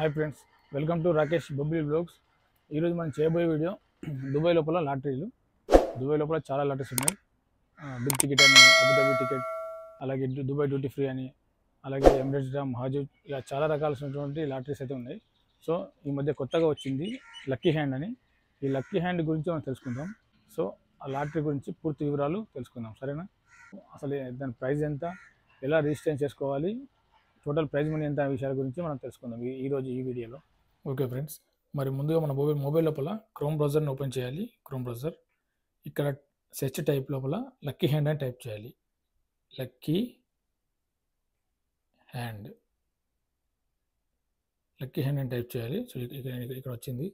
Hi friends, welcome to Rakesh Bobbili blogs. ఈరోజు మనం చేయబోయే వీడియో దుబాయ్ లోపల లాటరీలు. దుబాయ్ లోపల చాలా లాటరీస్ ఉన్నాయి. బిగ్ టికెట్ అని, అబుదాబి టికెట్, అలాగే దుబాయ్ డ్యూటీ ఫ్రీ అని, అలాగే ఎమిరేట్స్ డ్రామ్, హాజు, ఇలా చాలా రకాలైనటువంటి లాటరీస్ అయితే ఉన్నాయి. సో ఈ మధ్య కొత్తగా వచ్చింది లక్కీ హ్యాండ్ అని. ఈ లక్కీ హ్యాండ్ గురించి మనం తెలుసుకుందాం. సో ఆ లాటరీ గురించి పూర్తి వివరాలు తెలుసుకుందాం, సరేనా? అసలు దాని ప్రైస్ ఎంత, ఎలా రిజిస్ట్రేషన్ చేసుకోవాలి, టోటల్ ప్రైజ్ మనీ ఎంత విషయాల గురించి మనం తెలుసుకుందాం ఈరోజు ఈ వీడియోలో. ఓకే ఫ్రెండ్స్, మరి ముందుగా మన మొబైల్ లోపల క్రోమ్ బ్రౌజర్ని ఓపెన్ చేయాలి. క్రోమ్ బ్రౌజర్ ఇక్కడ సెర్చ్ టైప్ లోపల లక్కీ హ్యాండ్ అని టైప్ చేయాలి. లక్కీ హ్యాండ్ అని టైప్ చేయాలి. సో ఇక్కడ వచ్చింది.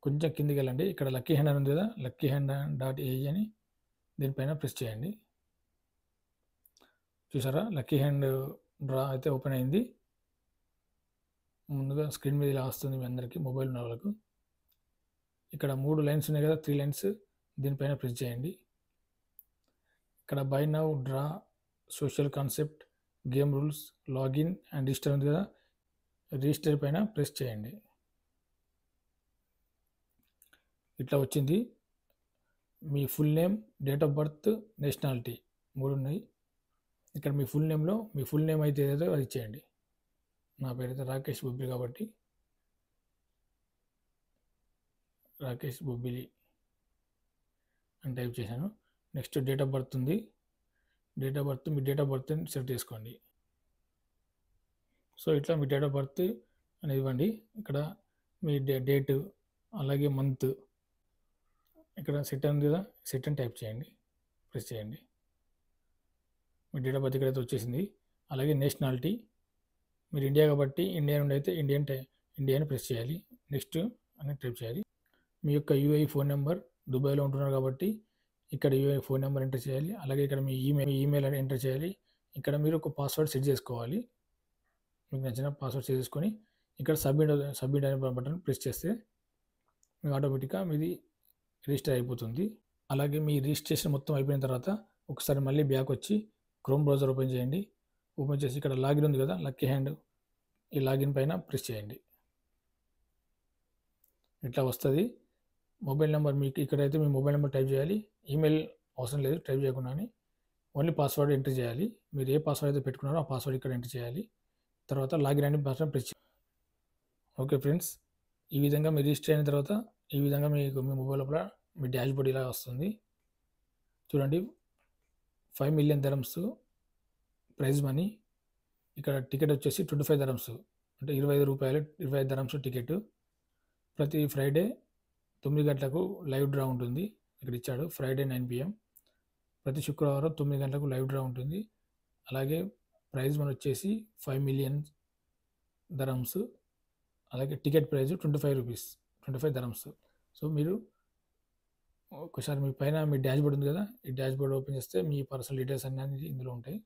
కొంచెం కిందికి వెళ్ళండి. ఇక్కడ లక్కీ హ్యాండ్ అని ఉంది కదా, లక్కీ హ్యాండ్ .ai అని దీనిపైన ప్రెస్ చేయండి. చూసారా, లక్కీ హ్యాండ్ డ్రా అయితే ఓపెన్ అయింది. ముందుగా స్క్రీన్ మీద ఇలా వస్తుంది మీ అందరికీ, మొబైల్ ఉన్న వాళ్ళకు. ఇక్కడ 3 లైన్స్ ఉన్నాయి కదా, 3 లైన్స్, దీనిపైన ప్రెస్ చేయండి. ఇక్కడ buy now, draw, social concept, game rules, login and register ఉంది కదా, రిజిస్టర్ పైన ప్రెస్ చేయండి. ఇట్లా వచ్చింది. మీ full name, date of birth, nationality 3 ఉన్నాయి. ఇక్కడ మీ ఫుల్ నేమ్లో మీ ఫుల్ నేమ్ అయితే ఏదో అది ఇచ్చేయండి. నా పేరు అయితే రాకేష్ బొబ్బిలి కాబట్టి రాకేష్ బొబ్బిలి అని టైప్ చేశాను. నెక్స్ట్ డేట్ ఆఫ్ బర్త్ ఉంది. Date of birth, me date of birth set చేసుకోండి. సో ఇట్లా మీ డేట్ ఆఫ్ బర్త్ అనేది ఇవ్వండి. ఇక్కడ మీ డేట్, అలాగే మంత్ ఇక్కడ సెట్ ఉంది కదా, సెట్ అని టైప్ చేయండి, ప్రెస్ చేయండి. మీ డేట్ ఆఫ్ బర్త్ ఇక్కడైతే వచ్చేసింది. అలాగే నేషనాలిటీ, మీరు ఇండియా కాబట్టి ఇండియా నుండి అయితే ఇండియా అని ప్రెస్ చేయాలి. నెక్స్ట్ అని టైప్ చేయాలి. మీ యొక్క యూఐ ఫోన్ నెంబర్, దుబాయ్లో ఉంటున్నారు కాబట్టి ఇక్కడ యూఐ ఫోన్ నెంబర్ ఎంటర్ చేయాలి. అలాగే ఇక్కడ మీ ఈమెయిల్ అని ఎంటర్ చేయాలి. ఇక్కడ మీరు ఒక పాస్వర్డ్ సెట్ చేసుకోవాలి. మీకు నచ్చిన పాస్వర్డ్ సెట్ చేసుకొని ఇక్కడ సబ్మిట్ అనే బటన్ ప్రెస్ చేస్తే మీకు ఆటోమేటిక్గా మీది రిజిస్టర్ అయిపోతుంది. అలాగే మీ రిజిస్ట్రేషన్ మొత్తం అయిపోయిన తర్వాత ఒకసారి మళ్ళీ బ్యాక్ వచ్చి క్రోమ్ బ్రౌజర్ ఓపెన్ చేయండి. ఓపెన్ చేసి ఇక్కడ లాగిన్ ఉంది కదా, లక్కీ హ్యాండ్, ఈ లాగిన్ పైన ప్రెస్ చేయండి. ఇట్లా వస్తుంది. మొబైల్ నెంబర్ మీకు ఇక్కడైతే మీ మొబైల్ నెంబర్ టైప్ చేయాలి. ఈమెయిల్ అవసరం లేదు, టైప్ చేయకుండా ఓన్లీ పాస్వర్డ్ ఎంటర్ చేయాలి. మీరు ఏ పాస్వర్డ్ అయితే పెట్టుకున్నారో ఆ పాస్వర్డ్ ఇక్కడ ఎంటర్ చేయాలి. తర్వాత లాగిన్ అని బటన్ ప్రెస్ చేయాలి. ఓకే ఫ్రెండ్స్, ఈ విధంగా మీరు రిజిస్టర్ అయిన తర్వాత ఈ విధంగా మీకు మీ మొబైల్ లోపల మీ డాష్ బోర్డ్ ఇలా వస్తుంది. చూడండి, 5 మిలియన్ dirhams ప్రైజ్ మనీ. ఇక్కడ టికెట్ వచ్చేసి 25 dirhams, అంటే 25 రూపాయలు, 25 dirhams టికెట్. ప్రతి ఫ్రైడే 9 గంటలకు లైవ్ డ్రా ఉంటుంది. ఇక్కడ ఇచ్చాడు ఫ్రైడే 9 PM. ప్రతి శుక్రవారం 9 గంటలకు లైవ్ డ్రా ఉంటుంది. అలాగే ప్రైజ్ మనీ వచ్చేసి 5 మిలియన్ dirhams. అలాగే ticket price 25 rupees, 25 dirhams. So మీరు ఒకసారి మీ పైన మీ డాష్ బోర్డ్ ఉంది కదా, ఈ డాష్ బోర్డ్ ఓపెన్ చేస్తే మీ పర్సనల్ డీటెయిల్స్ అన్నీ ఇందులో ఉంటాయి.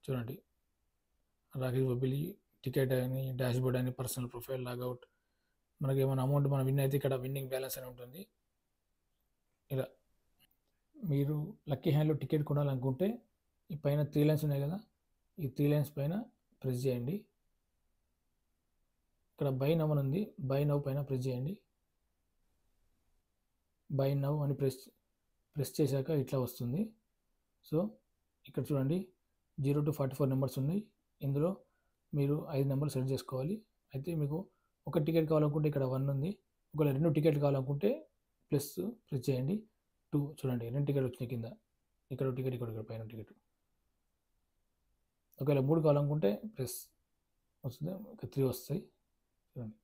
చూడండి, రాకేష్ బొబ్బిలి, టికెట్ అని, డాష్ బోర్డ్ అని, పర్సనల్ ప్రొఫైల్, లాగౌట్, మనకి ఏమైనా అమౌంట్ మనం విన్ అయితే ఇక్కడ విన్నింగ్ బ్యాలెన్స్ అని ఉంటుంది. ఇలా మీరు లక్కీ హ్యాండ్లో టికెట్ కొనాలనుకుంటే ఈ పైన 3 లైన్స్ ఉన్నాయి కదా, ఈ 3 లైన్స్ పైన ప్రెస్ చేయండి. ఇక్కడ బై నవ్ అని ఉంది, బై నవ్ పైన ప్రెస్ చేయండి. బై నవ్ అని ప్రెస్ చేశాక ఇట్లా వస్తుంది. సో ఇక్కడ చూడండి, 0 to 44 నెంబర్స్ ఉన్నాయి. ఇందులో మీరు 5 నెంబర్లు సెలెక్ట్ చేసుకోవాలి. అయితే మీకు ఒక టికెట్ కావాలనుకుంటే ఇక్కడ 1 ఉంది. ఒకవేళ 2 టికెట్ కావాలనుకుంటే ప్రెస్ చేయండి 2. చూడండి, 2 టికెట్ వచ్చినాయి కింద, ఇక్కడ టికెట్, ఇక్కడ పైన టికెట్. ఒకవేళ 3 కావాలనుకుంటే ప్రెస్ వస్తుంది, ఒక 3 వస్తాయి. చూడండి,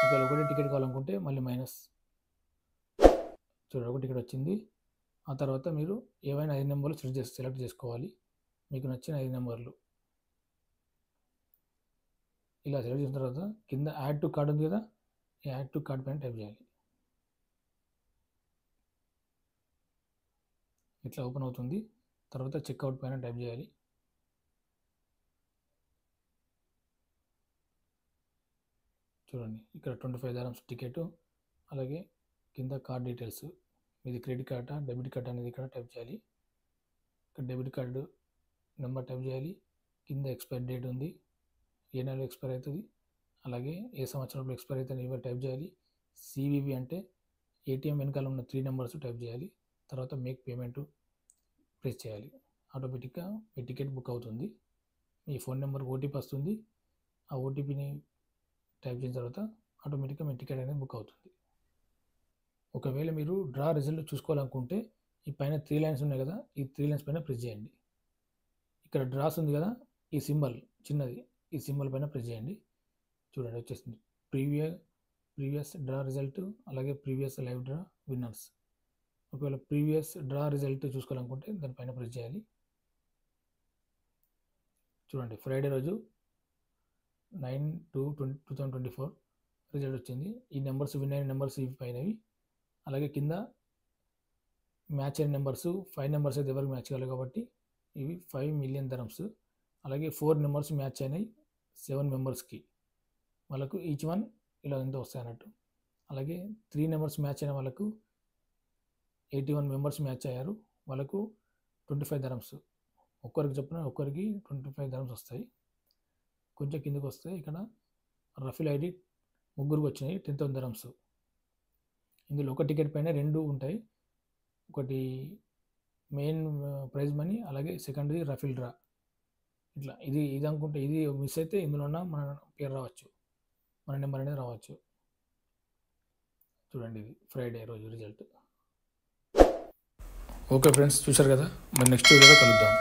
ఒకవేళ ఒకటే టికెట్ కావాలనుకుంటే మళ్ళీ మైనస్. చూడండి, ఒక టికెట్ వచ్చింది. ఆ తర్వాత మీరు ఏవైనా 5 నెంబర్లు సెలెక్ట్ చేసుకోవాలి, మీకు నచ్చిన 5 నెంబర్లు. ఇలా సెలెక్ట్ చేసిన తర్వాత కింద యాడ్ టు కార్డ్ ఉంది కదా, ఈ యాడ్ టు కార్డ్ పైన టైప్ చేయాలి. ఇట్లా ఓపెన్ అవుతుంది. తర్వాత చెక్అవుట్ పైన టైప్ చేయాలి. చూడండి, ఇక్కడ 25 dirhams టికెట్, అలాగే కింద కార్డ్ డీటెయిల్స్, మీది క్రెడిట్ కార్డా, డెబిట్ కార్డ్ అనేది ఇక్కడ టైప్ చేయాలి. ఇక్కడ డెబిట్ కార్డు నెంబర్ టైప్ చేయాలి. కింద ఎక్స్పైరీ డేట్ ఉంది, ఏ నెలలో ఎక్స్పైర్ అవుతుంది, అలాగే ఏ సంవత్సరంలో ఎక్స్పైర్ అవుతుంది ఇవి టైప్ చేయాలి. CVV అంటే ఏటీఎం వెనకాల ఉన్న 3 నెంబర్స్ టైప్ చేయాలి. తర్వాత మేక్ పేమెంట్ ప్రెస్ చేయాలి. ఆటోమేటిక్గా మీ టికెట్ బుక్ అవుతుంది. మీ ఫోన్ నెంబర్కి ఓటీపీ వస్తుంది. ఆ ఓటీపీని టైప్ చేసిన తర్వాత ఆటోమేటిక్గా మీ టికెట్ అనేది బుక్ అవుతుంది. ఒకవేళ మీరు డ్రా రిజల్ట్ చూసుకోవాలనుకుంటే ఈ పైన 3 లైన్స్ ఉన్నాయి కదా, ఈ 3 లైన్స్ పైన ప్రెస్ చేయండి. ఇక్కడ డ్రాస్ ఉంది కదా, ఈ సింబల్ చిన్నది, ఈ సింబల్ పైన ప్రెస్ చేయండి. చూడండి వచ్చేసింది ప్రీవియస్ డ్రా రిజల్ట్, అలాగే ప్రీవియస్ లైవ్ డ్రా విన్నర్స్. ఒకవేళ ప్రీవియస్ డ్రా రిజల్ట్ చూసుకోవాలనుకుంటే దానిపైన ప్రెస్ చేయాలి. చూడండి ఫ్రైడే రోజు 9/2/2024 రిజల్ట్ వచ్చింది. ఈ నెంబర్స్ విన్ అయిన నెంబర్స్ ఇవి పైనవి. అలాగే కింద మ్యాచ్ అయిన నెంబర్స్ 5 నెంబర్స్ అయితే ఎవరికి మ్యాచ్ కావాలి కాబట్టి ఇవి 5 మిలియన్ dirhams. అలాగే 4 నెంబర్స్ మ్యాచ్ అయినాయి 7 మెంబర్స్కి, వాళ్ళకు ఈచ్ వన్ ఇలా ఎంత వస్తాయి అన్నట్టు. అలాగే 3 నెంబర్స్ మ్యాచ్ అయిన వాళ్ళకు 81 మెంబర్స్ మ్యాచ్ అయ్యారు, వాళ్ళకు 25 dirhams. ఒక్కరికి చెప్పిన ఒక్కరికి 25 dirhams వస్తాయి. కొంచెం కిందకి వస్తే ఇక్కడ రఫీల్ ఐడి ముగ్గురికి వచ్చినాయి 10,000 dirhams. ఇందులో ఒక టికెట్ పైన 2 ఉంటాయి, ఒకటి మెయిన్ ప్రైజ్ మనీ, అలాగే సెకండరీ రఫీల్ డ్రా. ఇట్లా ఇది అనుకుంటే ఇది మిస్ అయితే ఇందులో ఉన్న మన పేరు రావచ్చు, మన నెంబర్ అనేది రావచ్చు. చూడండి ఇది ఫ్రైడే రోజు రిజల్ట్. ఓకే ఫ్రెండ్స్, చూశారు కదా, మరి నెక్స్ట్ వీడియోలో కలుద్దాం.